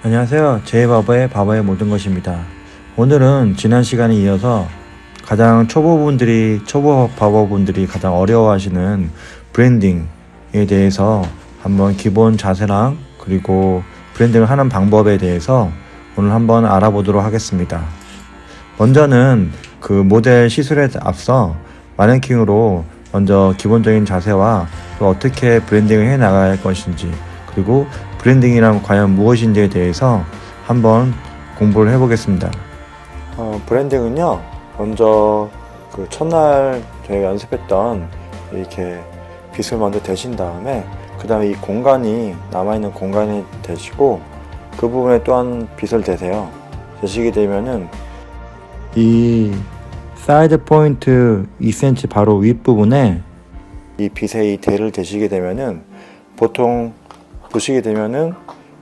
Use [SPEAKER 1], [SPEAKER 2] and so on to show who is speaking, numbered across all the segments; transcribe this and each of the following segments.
[SPEAKER 1] 안녕하세요. 제이바버의 바버의 모든 것입니다. 오늘은 지난 시간에 이어서 가장 초보 바버분들이 가장 어려워하시는 브랜딩에 대해서 한번 기본 자세랑 그리고 브랜딩을 하는 방법에 대해서 오늘 한번 알아보도록 하겠습니다. 먼저는 그 모델 시술에 앞서 마네킹으로 먼저 기본적인 자세와 어떻게 브랜딩을 해 나갈 것인지, 그리고 브랜딩이란 과연 무엇인지에 대해서 한번 공부를 해보겠습니다. 브랜딩은요, 먼저 그 첫날 저희가 연습했던 이렇게 빗을 먼저 대신 다음에 그 다음에 이 공간이 남아있는 공간이 대시고 그 부분에 또한 빗을 대세요. 대시게 되면은 이 사이드 포인트 2cm 바로 윗부분에 이 빗의 이 대를 대시게 되면은 보통 보시게 되면은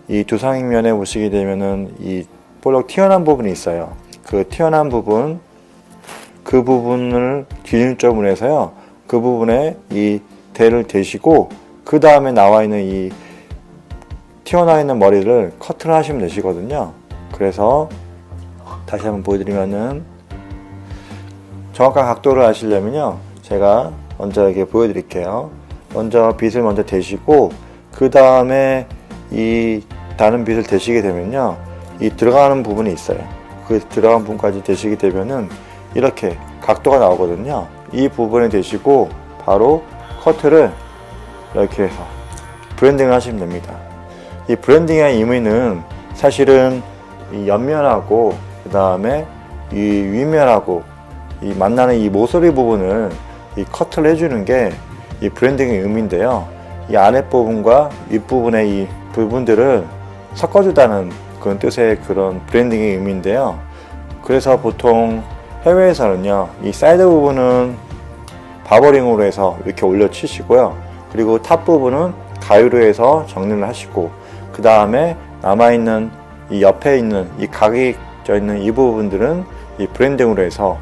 [SPEAKER 1] 이 두상면에 보시게 되면은 이 볼록 튀어나온 부분이 있어요. 그 튀어나온 부분, 그 부분을 기준점으로 해서요, 그 부분에 이 대를 대시고 그 다음에 나와 있는 이 튀어나와 있는 머리를 커트를 하시면 되시거든요. 그래서 다시 한번 보여드리면은 정확한 각도를 아시려면요, 제가 먼저 이렇게 보여드릴게요. 먼저 빗을 먼저 대시고 그 다음에 이 다른 빗을 대시게 되면요, 이 들어가는 부분이 있어요. 그 들어간 부분까지 대시게 되면은 이렇게 각도가 나오거든요. 이 부분에 대시고 바로 커트를 이렇게 해서 브랜딩을 하시면 됩니다. 이 브랜딩의 의미는 사실은 이 옆면하고 그 다음에 이 윗면하고 이 만나는 이 모서리 부분을 이 커트를 해주는 게 이 브랜딩의 의미인데요. 이 아랫부분과 윗부분의 이 부분들을 섞어주다는 그런 뜻의 그런 브랜딩의 의미인데요. 그래서 보통 해외에서는요, 이 사이드 부분은 바버링으로 해서 이렇게 올려 치시고요. 그리고 탑 부분은 가위로 해서 정리를 하시고, 그 다음에 남아있는 이 옆에 있는 이 각이 져 있는 이 부분들은 이 브랜딩으로 해서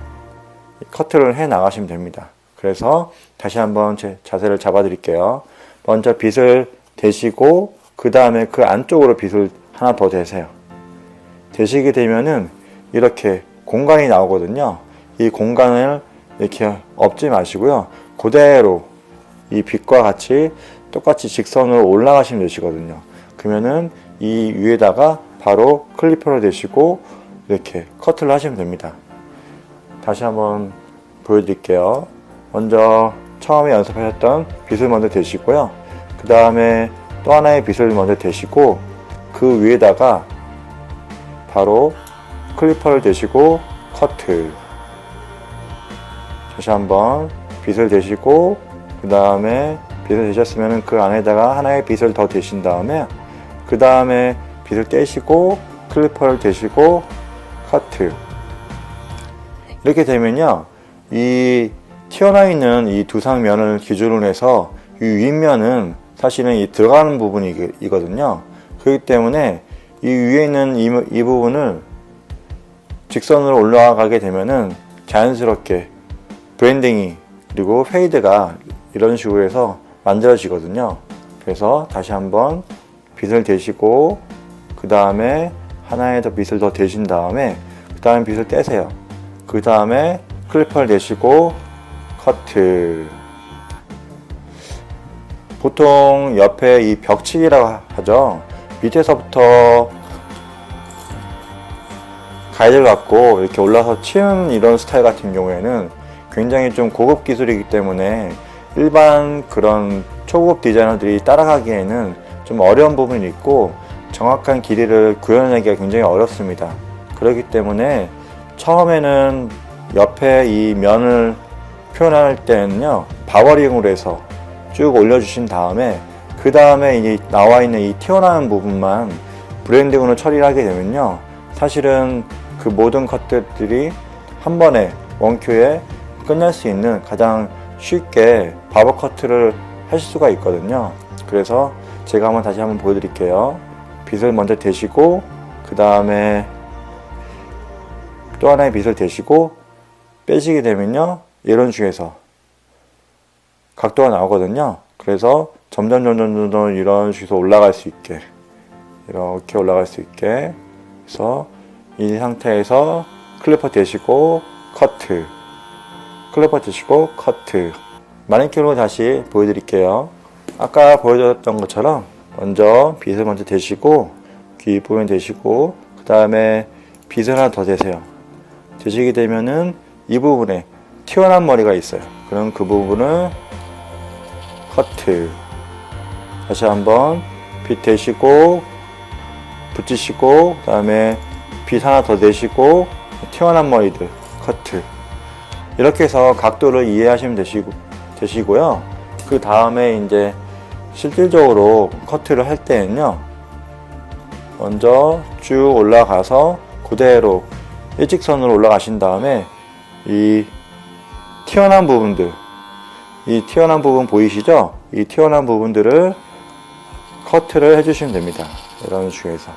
[SPEAKER 1] 커트를 해 나가시면 됩니다. 그래서 다시 한번 제 자세를 잡아 드릴게요. 먼저 빗을 대시고 그 다음에 그 안쪽으로 빗을 하나 더 대세요. 대시게 되면은 이렇게 공간이 나오거든요. 이 공간을 이렇게 엎지 마시고요, 그대로 이 빗과 같이 똑같이 직선으로 올라가시면 되시거든요. 그러면은 이 위에다가 바로 클리퍼를 대시고 이렇게 커트를 하시면 됩니다. 다시 한번 보여드릴게요. 먼저 처음에 연습하셨던 빗을 먼저 대시고요, 그 다음에 또 하나의 빗을 먼저 대시고 그 위에다가 바로 클리퍼를 대시고 커트. 다시 한번 빗을 대시고 그 다음에 빗을 대셨으면 그 안에다가 하나의 빗을 더 대신 다음에 그 다음에 빗을 떼시고 클리퍼를 대시고 커트. 이렇게 되면요, 이 튀어나와 있는 이 두상면을 기준으로 해서 이 윗면은 사실은 이 들어가는 부분이거든요. 그렇기 때문에 이 위에 있는 이 부분을 직선으로 올라가게 되면은 자연스럽게 브랜딩이 그리고 페이드가 이런 식으로 해서 만들어지거든요. 그래서 다시 한번 빗을 대시고 그 다음에 하나의 더 빗을 더 대신 다음에 그 다음에 빗을 떼세요. 그 다음에 클리퍼를 대시고 커트. 보통 옆에 이 벽치기라고 하죠. 밑에서부터 가위를 갖고 이렇게 올라서 치는 이런 스타일 같은 경우에는 굉장히 좀 고급 기술이기 때문에 일반 그런 초급 디자이너들이 따라가기에는 좀 어려운 부분이 있고 정확한 길이를 구현하기가 굉장히 어렵습니다. 그렇기 때문에 처음에는 옆에 이 면을 표현할 때는요, 바버링으로 해서 쭉 올려주신 다음에 그 다음에 이 나와 있는 이 튀어나온 부분만 브랜딩으로 처리를 하게 되면요, 사실은 그 모든 컷들이 한 번에 원큐에 끝날 수 있는 가장 쉽게 바버 커트를 하실 수가 있거든요. 그래서 제가 다시 한번 보여드릴게요. 빗을 먼저 대시고 그 다음에 또 하나의 빗을 대시고 빼시게 되면요, 이런 식에서 각도가 나오거든요. 그래서 점점 이런 식으로 올라갈 수 있게 이렇게 올라갈 수 있게. 그래서 이 상태에서 클리퍼 대시고 커트, 클리퍼 대시고 커트. 마니큐어로 다시 보여드릴게요. 아까 보여드렸던 것처럼 먼저 빗을 먼저 대시고 귀 부분 대시고 그 다음에 빗을 하나 더 대세요. 대시게 되면은 이 부분에 튀어나온 머리가 있어요. 그럼 그 부분을 커트. 다시 한번 빗 대시고 붙이시고 그 다음에 빗 하나 더 대시고 튀어나온 머리들 커트. 이렇게 해서 각도를 이해하시면 되시고요. 그 다음에 이제 실질적으로 커트를 할 때는요, 먼저 쭉 올라가서 그대로 일직선으로 올라가신 다음에 이 튀어나온 부분들, 이 튀어나온 부분 보이시죠? 이 튀어나온 부분들을 커트를 해주시면 됩니다. 이런 식에서.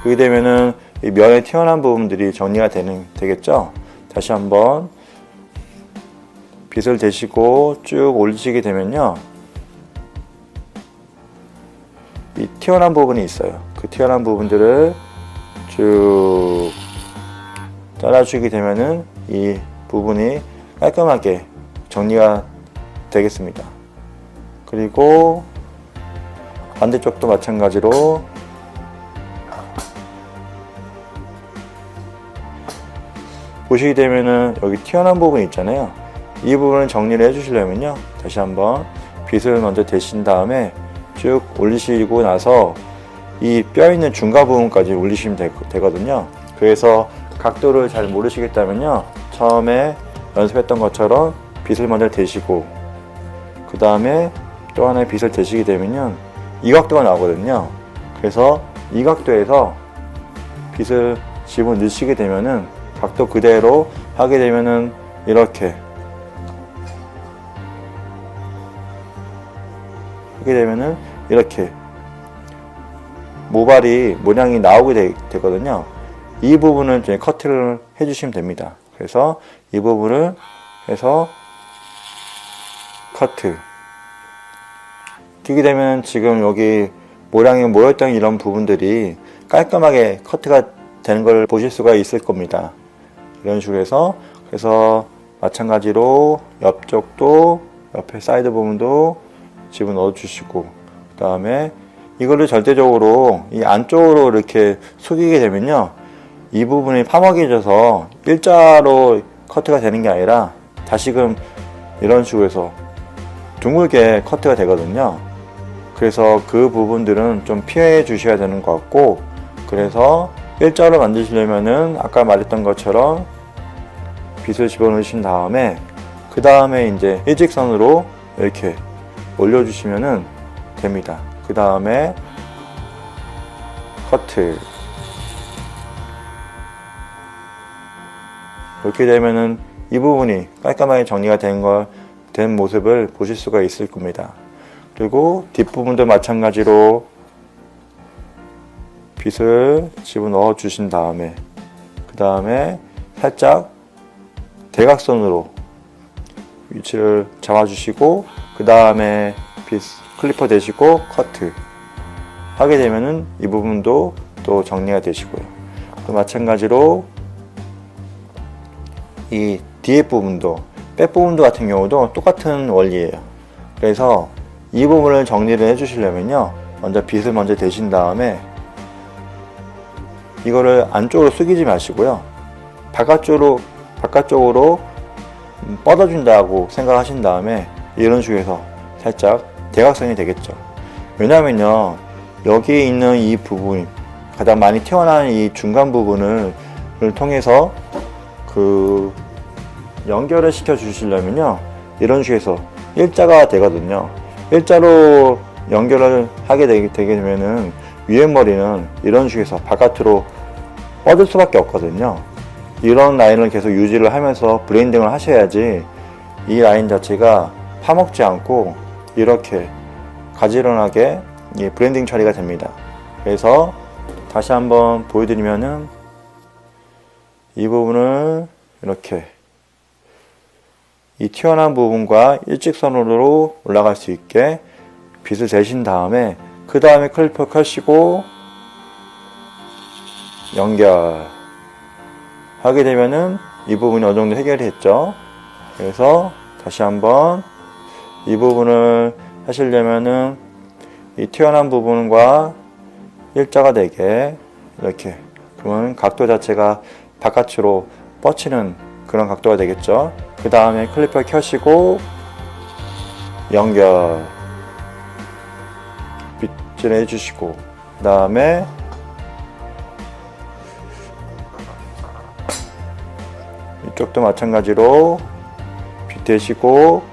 [SPEAKER 1] 그렇게 되면은 이 면에 튀어나온 부분들이 정리가 되겠죠? 다시 한번 빗을 대시고 쭉 올리시게 되면요, 이 튀어나온 부분이 있어요. 그 튀어나온 부분들을 쭉 잘라주게 되면은 이 부분이 깔끔하게 정리가 되겠습니다. 그리고 반대쪽도 마찬가지로 보시게 되면은 여기 튀어나온 부분 있잖아요. 이 부분을 정리를 해주시려면요, 다시 한번 빗을 먼저 대신 다음에 쭉 올리시고 나서 이 뼈 있는 중간 부분까지 올리시면 되거든요. 그래서 각도를 잘 모르시겠다면요, 처음에 연습했던 것처럼 빗을 먼저 대시고 그 다음에 또 하나의 빗을 대시게 되면요, 이 각도가 나오거든요. 그래서 이 각도에서 빗을 집어넣으시게 되면은 각도 그대로 하게 되면은 이렇게 하게 되면은 이렇게 모발이 모양이 나오게 되거든요. 이 부분을 이제 커트를 해주시면 됩니다. 그래서 이 부분을 해서 커트. 끼게 되면 지금 여기 모양이 모였던 이런 부분들이 깔끔하게 커트가 되는 걸 보실 수가 있을 겁니다. 이런 식으로 해서, 그래서 마찬가지로 옆쪽도, 옆에 사이드 부분도 집어넣어 주시고, 그 다음에 이거를 절대적으로 이 안쪽으로 이렇게 숙이게 되면요, 이 부분이 파먹여져서 일자로 커트가 되는 게 아니라 다시금 이런 식으로 해서 둥글게 커트가 되거든요. 그래서 그 부분들은 좀 피해 주셔야 되는 것 같고, 그래서 일자로 만드시려면은 아까 말했던 것처럼 빗을 집어넣으신 다음에 그 다음에 이제 일직선으로 이렇게 올려주시면은 됩니다. 그 다음에 커트. 이렇게 되면은 이 부분이 깔끔하게 정리가 된 모습을 보실 수가 있을 겁니다. 그리고 뒷부분도 마찬가지로 빗을 집어넣어 주신 다음에 그 다음에 살짝 대각선으로 위치를 잡아주시고 그 다음에 빗 클리퍼 대시고 커트 하게 되면은 이 부분도 또 정리가 되시고요. 또 마찬가지로 이 뒤에 부분도, 백 부분도 같은 경우도 똑같은 원리예요. 그래서 이 부분을 정리를 해 주시려면요, 먼저 빗을 먼저 대신 다음에 이거를 안쪽으로 숙이지 마시고요, 바깥쪽으로 뻗어준다고 생각하신 다음에 이런 식으로 해서 살짝 대각선이 되겠죠. 왜냐면요, 여기 있는 이 부분, 가장 많이 튀어나온 이 중간 부분을 통해서 그 연결을 시켜 주시려면요, 이런 식으로 해서 일자가 되거든요. 일자로 연결을 하게 되게 되면은 위에 머리는 이런 식으로 해서 바깥으로 뻗을 수밖에 없거든요. 이런 라인을 계속 유지를 하면서 브랜딩을 하셔야지 이 라인 자체가 파먹지 않고 이렇게 가지런하게 브랜딩 처리가 됩니다. 그래서 다시 한번 보여드리면은 이 부분을 이렇게 이 튀어나온 부분과 일직선으로 올라갈 수 있게 빗을 대신 다음에 그 다음에 클리퍼 켜시고 연결 하게 되면은 이 부분이 어느 정도 해결이 됐죠. 그래서 다시 한번 이 부분을 하시려면은 이 튀어나온 부분과 일자가 되게 이렇게, 그러면 각도 자체가 바깥으로 뻗치는 그런 각도가 되겠죠. 그 다음에 클리퍼 켜시고 연결 빗질 해주시고, 그 다음에 이쪽도 마찬가지로 빗대시고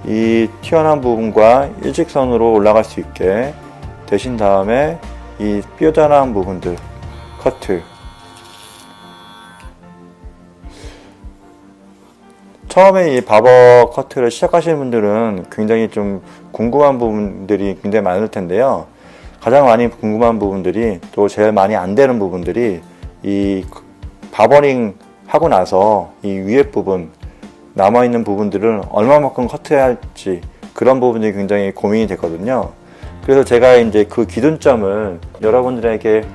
[SPEAKER 1] 이 튀어나온 부분과 일직선으로 올라갈 수 있게 대신 다음에 이 뾰족한 부분들 커트. 처음에 이 바버 커트를 시작하시는 분들은 굉장히 좀 궁금한 부분들이 굉장히 많을 텐데요. 가장 많이 궁금한 부분들이, 또 제일 많이 안 되는 부분들이 이 바버링 하고 나서 이 위에 부분, 남아있는 부분들을 얼마만큼 커트해야 할지, 그런 부분이 굉장히 고민이 되거든요. 그래서 제가 이제 그 기준점을 여러분들에게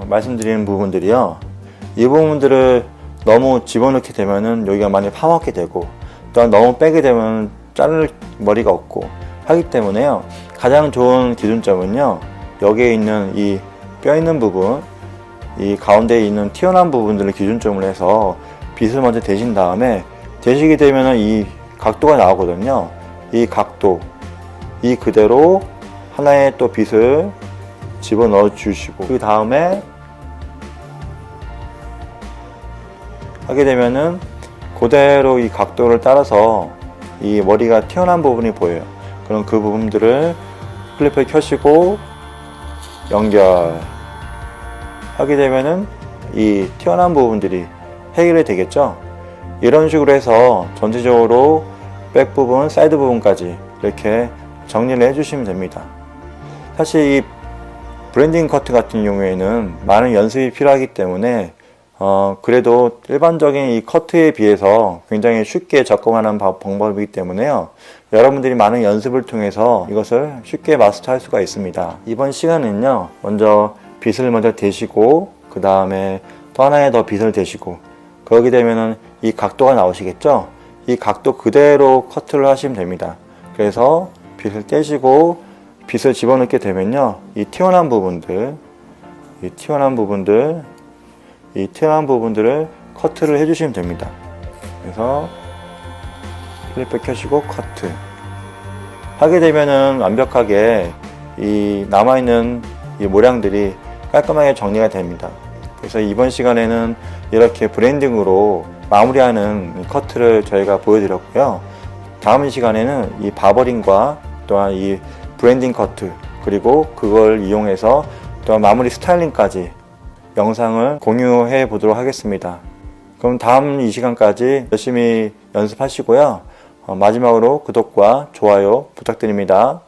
[SPEAKER 1] 말씀드리는 부분들이요, 이 부분들을 너무 집어넣게 되면은 여기가 많이 파먹게 되고, 또한 너무 빼게 되면 자를 머리가 없고 하기 때문에요, 가장 좋은 기준점은요, 여기에 있는 이 뼈 있는 부분, 이 가운데에 있는 튀어나온 부분들을 기준점으로 해서 빗을 먼저 대신 다음에, 대시게 되면 이 각도가 나오거든요. 이 각도, 이 그대로 하나의 또 빗을 집어넣어 주시고, 그 다음에 하게 되면은 그대로 이 각도를 따라서 이 머리가 튀어나온 부분이 보여요. 그럼 그 부분들을 클리퍼에 켜시고 연결 하게 되면은 이 튀어나온 부분들이 해결이 되겠죠. 이런 식으로 해서 전체적으로 백 부분, 사이드 부분까지 이렇게 정리를 해주시면 됩니다. 사실 이 브랜딩 커트 같은 경우에는 많은 연습이 필요하기 때문에 그래도 일반적인 이 커트에 비해서 굉장히 쉽게 접근하는 방법이기 때문에요, 여러분들이 많은 연습을 통해서 이것을 쉽게 마스터할 수가 있습니다. 이번 시간은요, 먼저 빗을 먼저 대시고 그 다음에 또 하나의 더 빗을 대시고, 그러게 되면은 이 각도가 나오시겠죠. 이 각도 그대로 커트를 하시면 됩니다. 그래서 빗을 떼시고 빗을 집어넣게 되면요, 이 튀어나온 부분들을 커트를 해주시면 됩니다. 그래서 클리퍼 켜시고 커트 하게 되면은 완벽하게 이 남아있는 이 모양들이 깔끔하게 정리가 됩니다. 그래서 이번 시간에는 이렇게 브랜딩으로 마무리하는 커트를 저희가 보여드렸고요. 다음 시간에는 이 바버링과 또한 이 브랜딩 커트, 그리고 그걸 이용해서 또한 마무리 스타일링까지 영상을 공유해 보도록 하겠습니다. 그럼 다음 이 시간까지 열심히 연습하시고요. 마지막으로 구독과 좋아요 부탁드립니다.